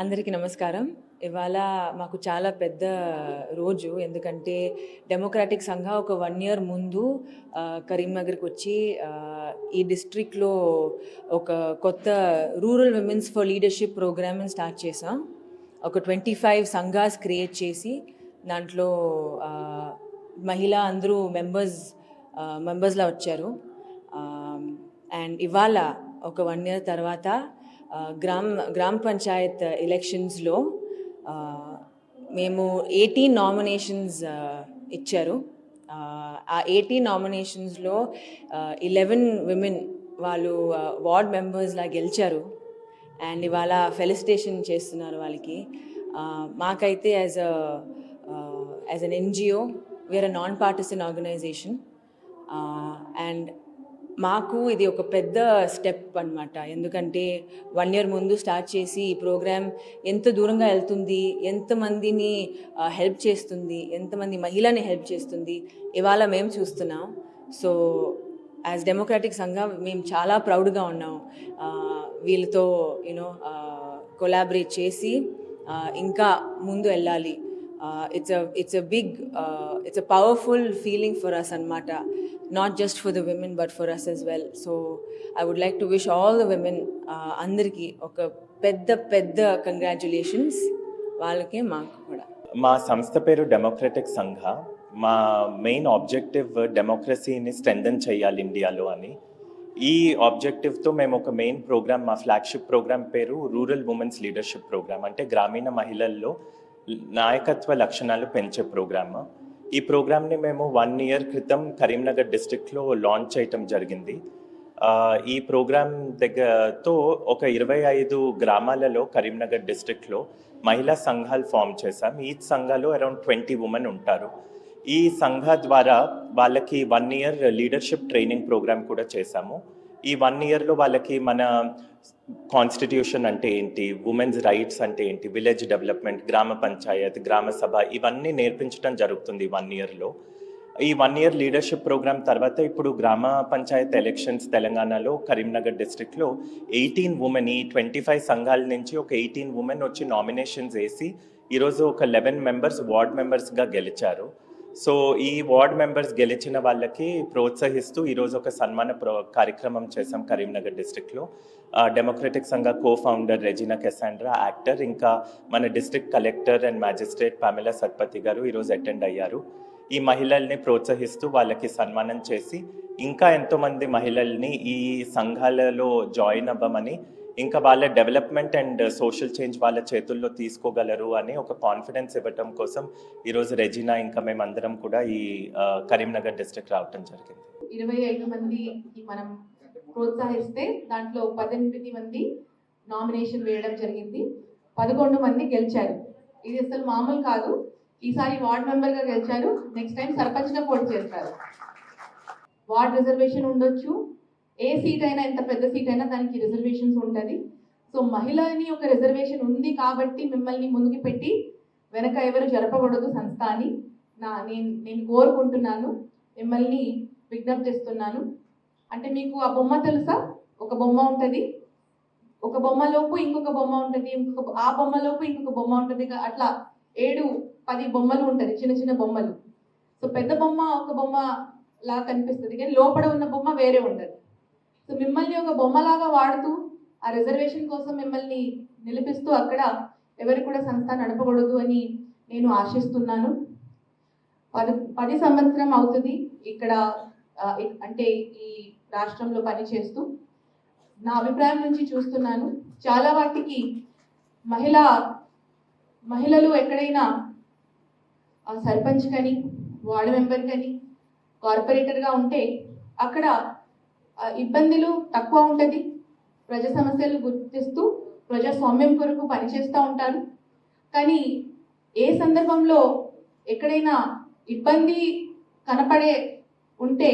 అందరికీ నమస్కారం. ఇవాళ మాకు చాలా పెద్ద రోజు. ఎందుకంటే డెమోక్రాటిక్ సంఘ ఒక 1 ఇయర్ ముందు కరీంనగర్‌కి వచ్చి ఈ డిస్ట్రిక్ట్‌లో ఒక కొత్త రూరల్ విమెన్స్ ఫర్ లీడర్‌షిప్ ప్రోగ్రామ్‌ని స్టార్ట్ చేసాం. ఒక 25 సంఘాస్ క్రియేట్ చేసి దాంట్లో మహిళా అందరూ మెంబర్స్‌లా వచ్చారు. అండ్ ఇవాళ ఒక 1 ఇయర్ తర్వాత గ్రామ పంచాయత్ ఎలక్షన్స్లో మేము 18 నామినేషన్స్ ఇచ్చారు. ఆ 18 నామినేషన్స్లో 11 విమెన్ వాళ్ళు వార్డ్ మెంబర్స్లా గెలిచారు. అండ్ ఇవాళ ఫెలిసిటేషన్ చేస్తున్నారు వాళ్ళకి. మాకైతే as an NGO we are a non partisan organization. And మాకు ఇది ఒక పెద్ద స్టెప్ అన్నమాట. ఎందుకంటే 1 ఇయర్ ముందు స్టార్ట్ చేసి ఈ ప్రోగ్రామ్ ఎంత దూరంగా వెళ్తుంది, ఎంతమందిని హెల్ప్ చేస్తుంది, ఎంతమంది మహిళని హెల్ప్ చేస్తుంది ఇవాళ మేము చూస్తున్నాం. సో యాజ్ డెమోక్రాటిక్ సంఘం మేము చాలా ప్రౌడ్గా ఉన్నాం. వీళ్ళతో కొలాబరేట్ చేసి ఇంకా ముందు వెళ్ళాలి. It's a powerful feeling for us anamata, not just for the women but for us as well. So I would like to wish all the women andariki oka pedda congratulations వాళ్ళకి మాకు కూడా. మా సంస్థ పేరు డెమోక్రటిక్ సంఘ. మా main objective డెమోక్రసీని strengthen చేయాలి ఇండియాలో అని. ఈ ఆబ్జెక్టివ్తో మేము ఒక మెయిన్ ప్రోగ్రామ్, మా ఫ్లాగ్షిప్ ప్రోగ్రామ్ పేరు రూరల్ ఉమెన్స్ లీడర్షిప్ ప్రోగ్రామ్. అంటే గ్రామీణ మహిళల్లో నాయకత్వ లక్షణాలు పెంచే ప్రోగ్రామ్. ఈ ప్రోగ్రామ్ని మేము 1 ఇయర్ క్రితం కరీంనగర్ డిస్ట్రిక్ట్లో లాంచ్ చేయటం జరిగింది. ఈ ప్రోగ్రామ్ దగ్గరతో ఒక 25 గ్రామాలలో కరీంనగర్ డిస్ట్రిక్ట్లో మహిళా సంఘాలు ఫామ్ చేశాం. ఈ సంఘాలు అరౌండ్ 20 ఉమెన్ ఉంటారు. ఈ సంఘ ద్వారా వాళ్ళకి 1 ఇయర్ లీడర్షిప్ ట్రైనింగ్ ప్రోగ్రామ్ కూడా చేశాము. ఈ 1 ఇయర్లో వాళ్ళకి మన కాన్స్టిట్యూషన్ అంటే ఏంటి, ఉమెన్స్ రైట్స్ అంటే ఏంటి, విలేజ్ డెవలప్మెంట్, గ్రామ పంచాయత్, గ్రామ సభ ఇవన్నీ నేర్పించడం జరుగుతుంది 1 ఇయర్లో. ఈ 1 ఇయర్ లీడర్షిప్ ప్రోగ్రామ్ తర్వాత ఇప్పుడు గ్రామ పంచాయత్ ఎలక్షన్స్ తెలంగాణలో కరీంనగర్ డిస్ట్రిక్ట్లో 18 ఉమెన్, ఈ 25 సంఘాల నుంచి ఒక 18 ఉమెన్ వచ్చి నామినేషన్స్ వేసి ఈరోజు ఒక 11 మెంబర్స్ వార్డ్ మెంబర్స్గా గెలిచారు. సో ఈ వార్డ్ మెంబర్స్ గెలిచిన వాళ్ళకి ప్రోత్సహిస్తూ ఈరోజు ఒక సన్మాన కార్యక్రమం చేశాం కరీంనగర్ డిస్ట్రిక్ట్లో. డెమోక్రటిక్ సంఘ కో-ఫౌండర్ రెజినా కెసాండ్రా, యాక్టర్, ఇంకా మన district collector and magistrate Pamela Satpathy garu ఈరోజు అటెండ్ అయ్యారు. ఈ మహిళల్ని ప్రోత్సహిస్తూ వాళ్ళకి సన్మానం చేసి ఇంకా ఎంతోమంది మహిళల్ని ఈ సంఘాలలో జాయిన్ అవ్వమని, ఇంకా వాళ్ళ డెవలప్మెంట్ అండ్ సోషల్ చేంజ్ వాళ్ళ చేతుల్లో తీసుకోగలరు అని ఒక కాన్ఫిడెన్స్ ఇవ్వటం కోసం ఈరోజు రెజినా ఇంకా మేమందరం కూడా ఈ కరీంనగర్ డిస్ట్రిక్ట్ రావటం జరిగింది. 25 మందికి మనం ప్రోత్సహిస్తే దాంట్లో 18 మంది నామినేషన్ వేయడం జరిగింది. 11 మంది గెలిచారు. ఇది అసలు మామూలు కాదు. ఈసారి వార్డ్ మెంబర్గా గెలిచారు, నెక్స్ట్ టైం సర్పంచ్గా పోటీ చేస్తారు. వార్డ్ రిజర్వేషన్ ఉండొచ్చు, ఏ సీట్ అయినా, ఎంత పెద్ద సీట్ అయినా దానికి రిజర్వేషన్స్ ఉంటుంది. సో మహిళని ఒక రిజర్వేషన్ ఉంది కాబట్టి మిమ్మల్ని ముందుకు పెట్టి వెనక ఎవరు జరపకూడదు సంస్థ అని నేను కోరుకుంటున్నాను, మిమ్మల్ని విజ్ఞప్తిస్తున్నాను. అంటే మీకు ఆ బొమ్మ తెలుసా? ఒక బొమ్మ ఉంటుంది, ఒక బొమ్మలోపు ఇంకొక బొమ్మ ఉంటుంది, ఆ బొమ్మలోపు ఇంకొక బొమ్మ ఉంటుంది, అట్లా 7-10 బొమ్మలు ఉంటుంది, చిన్న చిన్న బొమ్మలు. సో పెద్ద బొమ్మ ఒక బొమ్మ లాగా కనిపిస్తుంది కానీ లోపల ఉన్న బొమ్మ వేరే ఉంటుంది. సో మిమ్మల్ని ఒక బొమ్మలాగా వాడుతూ ఆ రిజర్వేషన్ కోసం మిమ్మల్ని నిలిపిస్తూ అక్కడ ఎవరు కూడా సంస్థ నడపకూడదు అని నేను ఆశిస్తున్నాను. 10 సంవత్సరం అవుతుంది ఇక్కడ అంటే ఈ రాష్ట్రంలో పనిచేస్తూ. నా అభిప్రాయం నుంచి చూస్తున్నాను, చాలా వాటికి మహిళలు ఎక్కడైనా సర్పంచ్ కానీ, వార్డు మెంబర్ కానీ, కార్పొరేటర్గా ఉంటే అక్కడ ఇబ్బందులు తక్కువ ఉంటుంది. ప్రజా సమస్యలు గుర్తిస్తూ ప్రజాస్వామ్యం కొరకు పనిచేస్తూ ఉంటారు. కానీ ఏ సందర్భంలో ఎక్కడైనా ఇబ్బంది కనపడే ఉంటే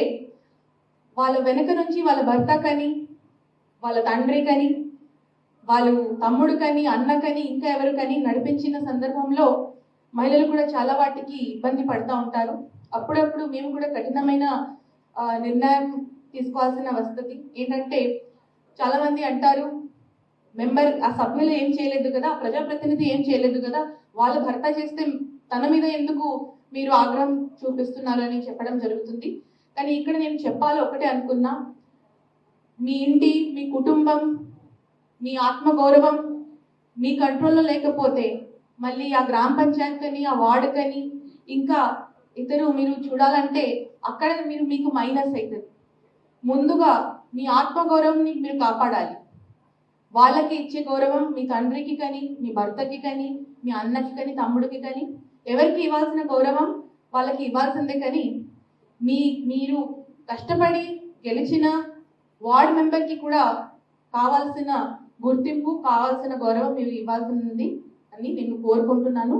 వాళ్ళ వెనక నుంచి వాళ్ళ భర్త కానీ, వాళ్ళ తండ్రి కానీ, వాళ్ళు తమ్ముడు కానీ, అన్న కానీ, ఇంకా ఎవరు కానీ నడిపించిన సందర్భంలో మహిళలు కూడా చాలా వాటికి ఇబ్బంది పడుతూ ఉంటారు. అప్పుడప్పుడు మేము కూడా కఠినమైన నిర్ణయం తీసుకోవాల్సిన వస్తుంది. ఏంటంటే చాలామంది అంటారు మెంబర్ ఆ సభ్యులు ఏం చేయలేదు కదా, ఆ ప్రజాప్రతినిధి ఏం చేయలేదు కదా, వాళ్ళ భర్త చేస్తే తన మీద ఎందుకు మీరు ఆగ్రహం చూపిస్తున్నారు అని చెప్పడం జరుగుతుంది. కానీ ఇక్కడ నేను చెప్పాలి ఒకటే అనుకున్నా, మీ ఇంటి, మీ కుటుంబం, మీ ఆత్మగౌరవం మీ కంట్రోల్లో లేకపోతే మళ్ళీ ఆ గ్రామ పంచాయతీని, ఆ వార్డుకని, ఇంకా ఇతరు మీరు చూడాలంటే అక్కడ మీకు మైనస్ అవుతుంది. ముందుగా మీ ఆత్మగౌరవంని మీరు కాపాడాలి. వాళ్ళకి ఇచ్చే గౌరవం మీ తండ్రికి కానీ, మీ భర్తకి కానీ, మీ అన్నకి కానీ, తమ్ముడికి కానీ, ఎవరికి ఇవ్వాల్సిన గౌరవం వాళ్ళకి ఇవ్వాల్సిందే. కానీ మీరు కష్టపడి గెలిచిన వార్డ్ మెంబర్కి కూడా కావాల్సిన గుర్తింపు, కావాల్సిన గౌరవం మీరు ఇవ్వాల్సింది అని నేను కోరుకుంటున్నాను.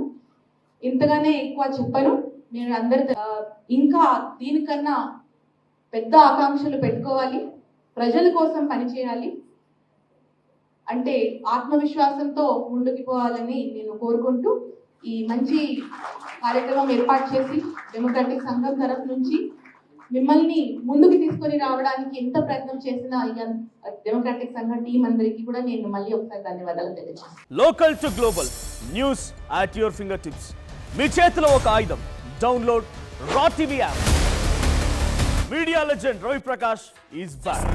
ఇంతగానే ఎక్కువ చెప్పను. మీరు అందరు ఇంకా దీనికన్నా పెద్ద ఆకాంక్షలు పెట్టుకోవాలి, ప్రజల కోసం పనిచేయాలి, అంటే ఆత్మవిశ్వాసంతో ముందుకు పోవాలని నేను కోరుకుంటూ ఈ మంచి కార్యక్రమం ఏర్పాటు చేసి డెమోక్రటిక్ సంఘం తరఫు నుంచి మిమ్మల్ని ముందుకు తీసుకొని రావడానికి ఎంత ప్రయత్నం చేసిన డెమోక్రటిక్ సంఘం టీం అందరికీ కూడా నేను మళ్ళీ ఒకసారి ధన్యవాదాలు తెలియజేస్తాను. Local to global news at your finger tips. మీ చేతిలో ఒక ఆయుధం. Download Raw TV app. Media legend Ravi Prakash is back.